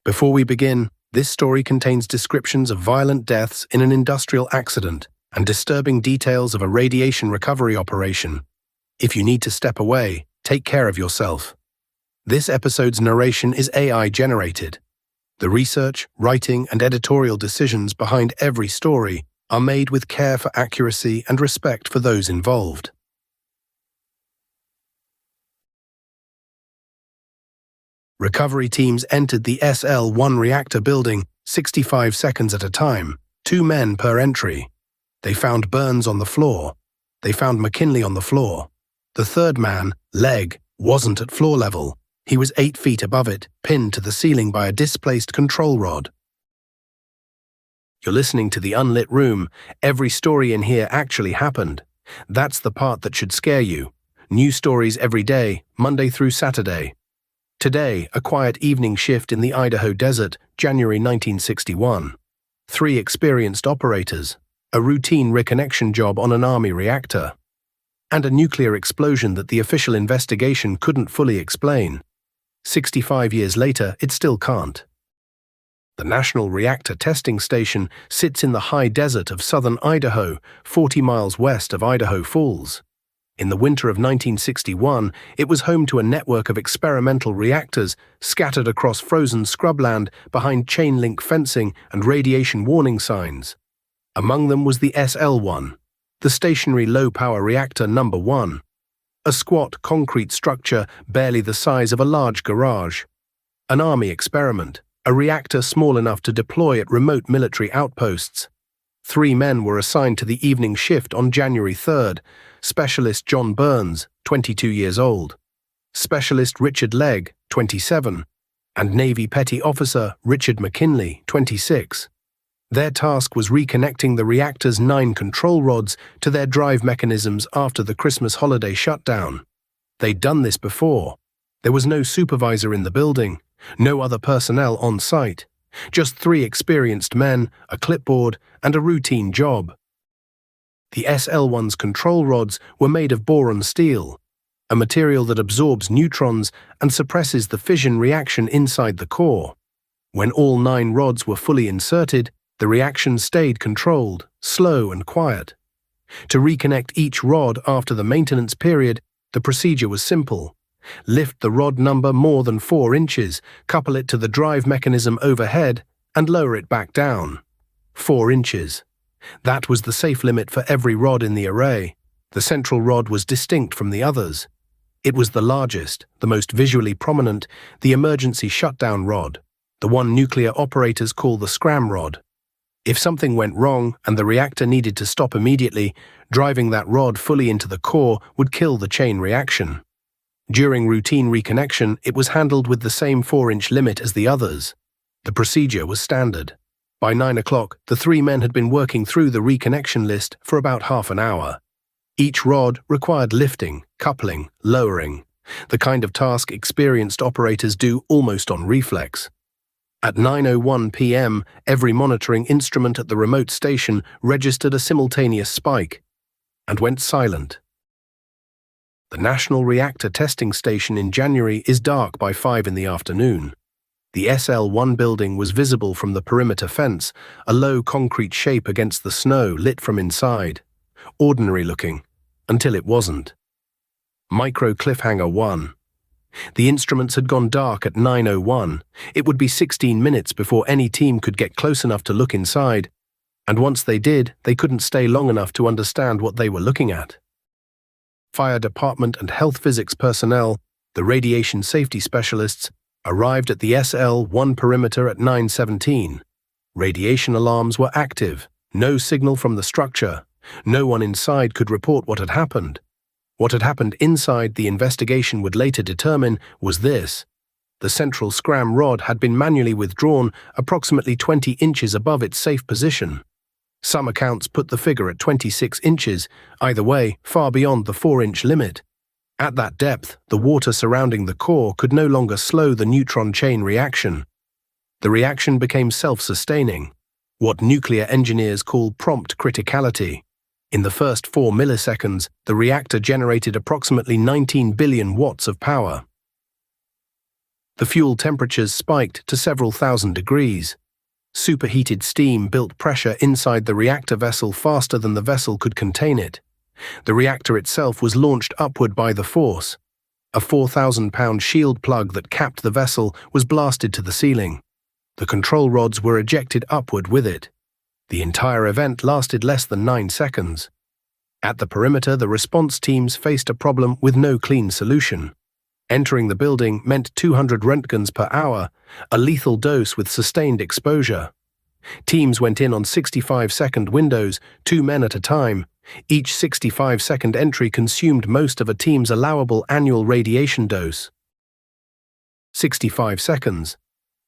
Before we begin, this story contains descriptions of violent deaths in an industrial accident and disturbing details of a radiation recovery operation. If you need to step away, take care of yourself. This episode's narration is AI-generated. The research, writing, and editorial decisions behind every story are made with care for accuracy and respect for those involved. Recovery teams entered the SL-1 reactor building 65 seconds at a time, 2 men per entry. They found Burns on the floor. They found McKinley on the floor. The third man, Leg, wasn't at floor level. He was 8 feet above it, pinned to the ceiling by a displaced control rod. You're listening to The Unlit Room. Every story in here actually happened. That's the part that should scare you. New stories every day, Monday through Saturday. Today, a quiet evening shift in the Idaho desert, January 1961. 3 experienced operators, a routine reconnection job on an Army reactor, and a nuclear explosion that the official investigation couldn't fully explain. 65 years later, it still can't. The National Reactor Testing Station sits in the high desert of southern Idaho, 40 miles west of Idaho Falls. In the winter of 1961, it was home to a network of experimental reactors scattered across frozen scrubland behind chain-link fencing and radiation warning signs. Among them was the SL-1, the stationary low-power reactor number 1, a squat concrete structure barely the size of a large garage. An Army experiment, a reactor small enough to deploy at remote military outposts. 3 men were assigned to the evening shift on January 3rd, Specialist John Burns, 22 years old, Specialist Richard Legg, 27, and Navy Petty Officer Richard McKinley, 26. Their task was reconnecting the reactor's 9 control rods to their drive mechanisms after the Christmas holiday shutdown. They'd done this before. There was no supervisor in the building, no other personnel on site, just 3 experienced men, a clipboard, and a routine job. The SL-1's control rods were made of boron steel, a material that absorbs neutrons and suppresses the fission reaction inside the core. When all 9 rods were fully inserted, the reaction stayed controlled, slow and quiet. To reconnect each rod after the maintenance period, the procedure was simple. Lift the rod number more than 4 inches, couple it to the drive mechanism overhead, and lower it back down. 4 inches. That was the safe limit for every rod in the array. The central rod was distinct from the others. It was the largest, the most visually prominent, the emergency shutdown rod, the one nuclear operators call the scram rod. If something went wrong and the reactor needed to stop immediately, driving that rod fully into the core would kill the chain reaction. During routine reconnection, it was handled with the same 4-inch limit as the others. The procedure was standard. By 9 o'clock, the 3 men had been working through the reconnection list for about half an hour. Each rod required lifting, coupling, lowering, the kind of task experienced operators do almost on reflex. At 9:01 p.m., every monitoring instrument at the remote station registered a simultaneous spike and went silent. The National Reactor Testing Station in January is dark by 5 in the afternoon. The SL-1 building was visible from the perimeter fence, a low concrete shape against the snow lit from inside. Ordinary looking, until it wasn't. Micro Cliffhanger 1. The instruments had gone dark at 9:01. It would be 16 minutes before any team could get close enough to look inside, and once they did, they couldn't stay long enough to understand what they were looking at. Fire department and health physics personnel, the radiation safety specialists, arrived at the SL-1 perimeter at 9:17. Radiation alarms were active, no signal from the structure. No one inside could report what had happened. What had happened inside, the investigation would later determine, was this. The central scram rod had been manually withdrawn approximately 20 inches above its safe position. Some accounts put the figure at 26 inches, either way, far beyond the 4-inch limit. At that depth, the water surrounding the core could no longer slow the neutron chain reaction. The reaction became self-sustaining, what nuclear engineers call prompt criticality. In the first 4 milliseconds, the reactor generated approximately 19 billion watts of power. The fuel temperatures spiked to several thousand degrees. Superheated steam built pressure inside the reactor vessel faster than the vessel could contain it. The reactor itself was launched upward by the force. A 4,000-pound shield plug that capped the vessel was blasted to the ceiling. The control rods were ejected upward with it. The entire event lasted less than 9 seconds. At the perimeter, the response teams faced a problem with no clean solution. Entering the building meant 200 Röntgens per hour, a lethal dose with sustained exposure. Teams went in on 65-second windows, 2 men at a time. Each 65-second entry consumed most of a team's allowable annual radiation dose. 65 seconds.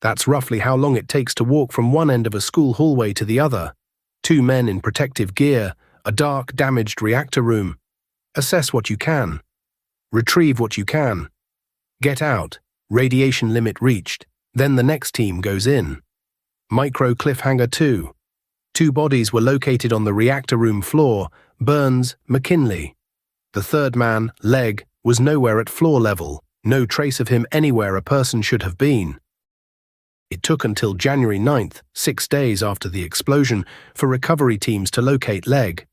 That's roughly how long it takes to walk from one end of a school hallway to the other. 2 men in protective gear, a dark, damaged reactor room. Assess what you can. Retrieve what you can. Get out. Radiation limit reached. Then the next team goes in. Micro cliffhanger 2. 2 bodies were located on the reactor room floor, Burns, McKinley. The third man, Leg, was nowhere at floor level, no trace of him anywhere a person should have been. It took until January 9th, 6 days after the explosion, for recovery teams to locate Leg.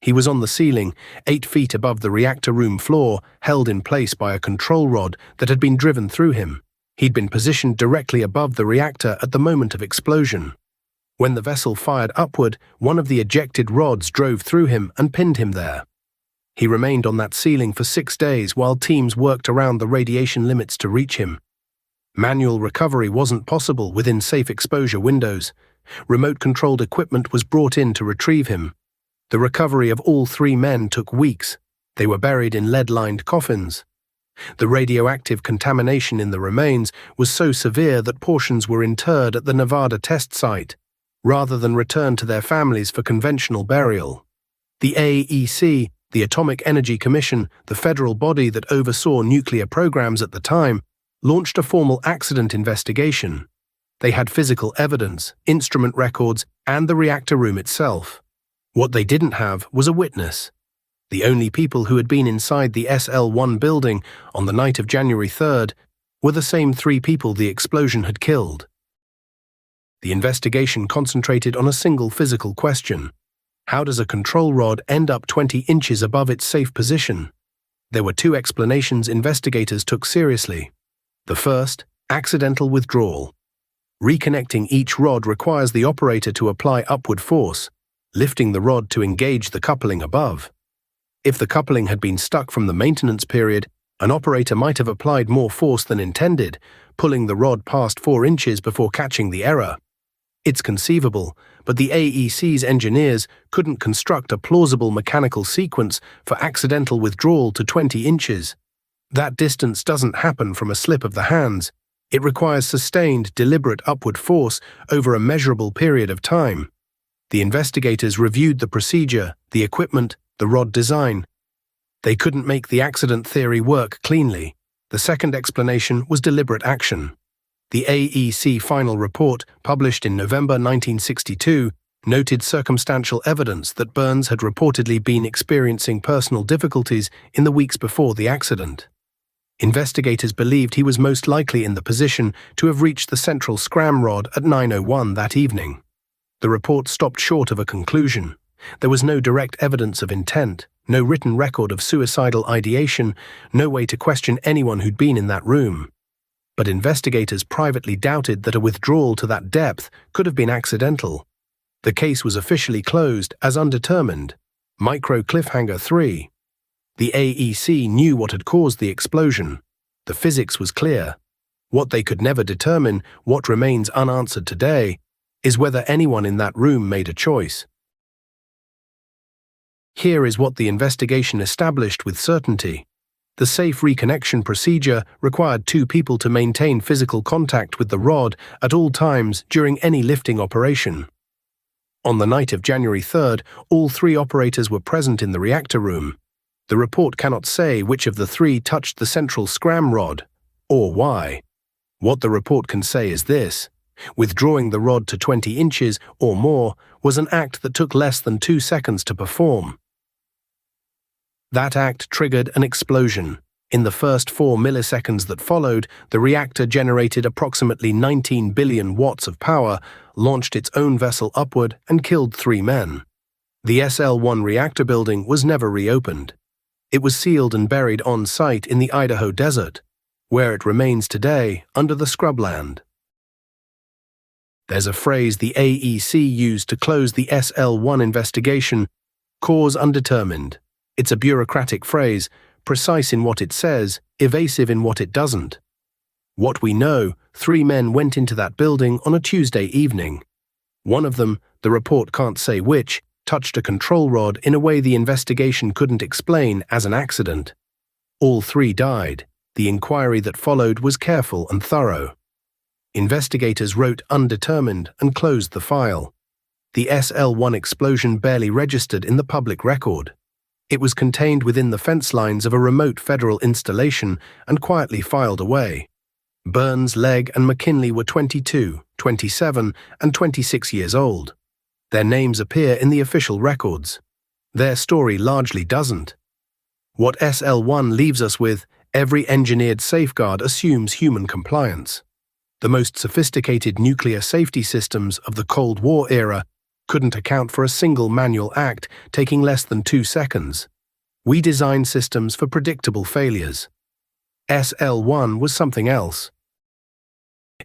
He was on the ceiling, 8 feet above the reactor room floor, held in place by a control rod that had been driven through him. He'd been positioned directly above the reactor at the moment of explosion. When the vessel fired upward, one of the ejected rods drove through him and pinned him there. He remained on that ceiling for 6 days while teams worked around the radiation limits to reach him. Manual recovery wasn't possible within safe exposure windows. Remote-controlled equipment was brought in to retrieve him. The recovery of all 3 men took weeks. They were buried in lead-lined coffins. The radioactive contamination in the remains was so severe that portions were interred at the Nevada test site, rather than returned to their families for conventional burial. The AEC, the Atomic Energy Commission, the federal body that oversaw nuclear programs at the time, launched a formal accident investigation. They had physical evidence, instrument records, and the reactor room itself. What they didn't have was a witness. The only people who had been inside the SL-1 building on the night of January 3rd were the same 3 people the explosion had killed. The investigation concentrated on a single physical question. How does a control rod end up 20 inches above its safe position? There were 2 explanations investigators took seriously. The first, accidental withdrawal. Reconnecting each rod requires the operator to apply upward force, lifting the rod to engage the coupling above. If the coupling had been stuck from the maintenance period, an operator might have applied more force than intended, pulling the rod past 4 inches before catching the error. It's conceivable, but the AEC's engineers couldn't construct a plausible mechanical sequence for accidental withdrawal to 20 inches. That distance doesn't happen from a slip of the hands. It requires sustained, deliberate upward force over a measurable period of time. The investigators reviewed the procedure, the equipment, the rod design. They couldn't make the accident theory work cleanly. The second explanation was deliberate action. The AEC final report, published in November 1962, noted circumstantial evidence that Burns had reportedly been experiencing personal difficulties in the weeks before the accident. Investigators believed he was most likely in the position to have reached the central scram rod at 9:01 that evening. The report stopped short of a conclusion. There was no direct evidence of intent, no written record of suicidal ideation, no way to question anyone who'd been in that room. But investigators privately doubted that a withdrawal to that depth could have been accidental. The case was officially closed as undetermined. Micro cliffhanger 3. The AEC knew what had caused the explosion. The physics was clear. What they could never determine, what remains unanswered today, is whether anyone in that room made a choice. Here is what the investigation established with certainty. The safe reconnection procedure required 2 people to maintain physical contact with the rod at all times during any lifting operation. On the night of January 3rd, all 3 operators were present in the reactor room. The report cannot say which of the 3 touched the central scram rod, or why. What the report can say is this: withdrawing the rod to 20 inches or more was an act that took less than 2 seconds to perform. That act triggered an explosion. In the first 4 milliseconds that followed, the reactor generated approximately 19 billion watts of power, launched its own vessel upward, and killed 3 men. The SL-1 reactor building was never reopened. It was sealed and buried on site in the Idaho desert, where it remains today under the scrubland. There's a phrase the AEC used to close the SL-1 investigation: cause undetermined. It's a bureaucratic phrase, precise in what it says, evasive in what it doesn't. What we know, 3 men went into that building on a Tuesday evening. One of them, the report can't say which, touched a control rod in a way the investigation couldn't explain as an accident. All 3 died. The inquiry that followed was careful and thorough. Investigators wrote undetermined and closed the file. The SL-1 explosion barely registered in the public record. It was contained within the fence lines of a remote federal installation and quietly filed away. Burns, Legg, and McKinley were 22, 27, and 26 years old. Their names appear in the official records. Their story largely doesn't. What SL-1 leaves us with: every engineered safeguard assumes human compliance. The most sophisticated nuclear safety systems of the Cold War era couldn't account for a single manual act taking less than 2 seconds. We design systems for predictable failures. SL-1 was something else.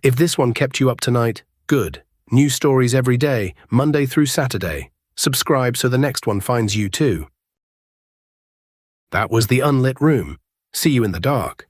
If this one kept you up tonight, good. New stories every day, Monday through Saturday. Subscribe so the next one finds you too. That was the Unlit Room. See you in the dark.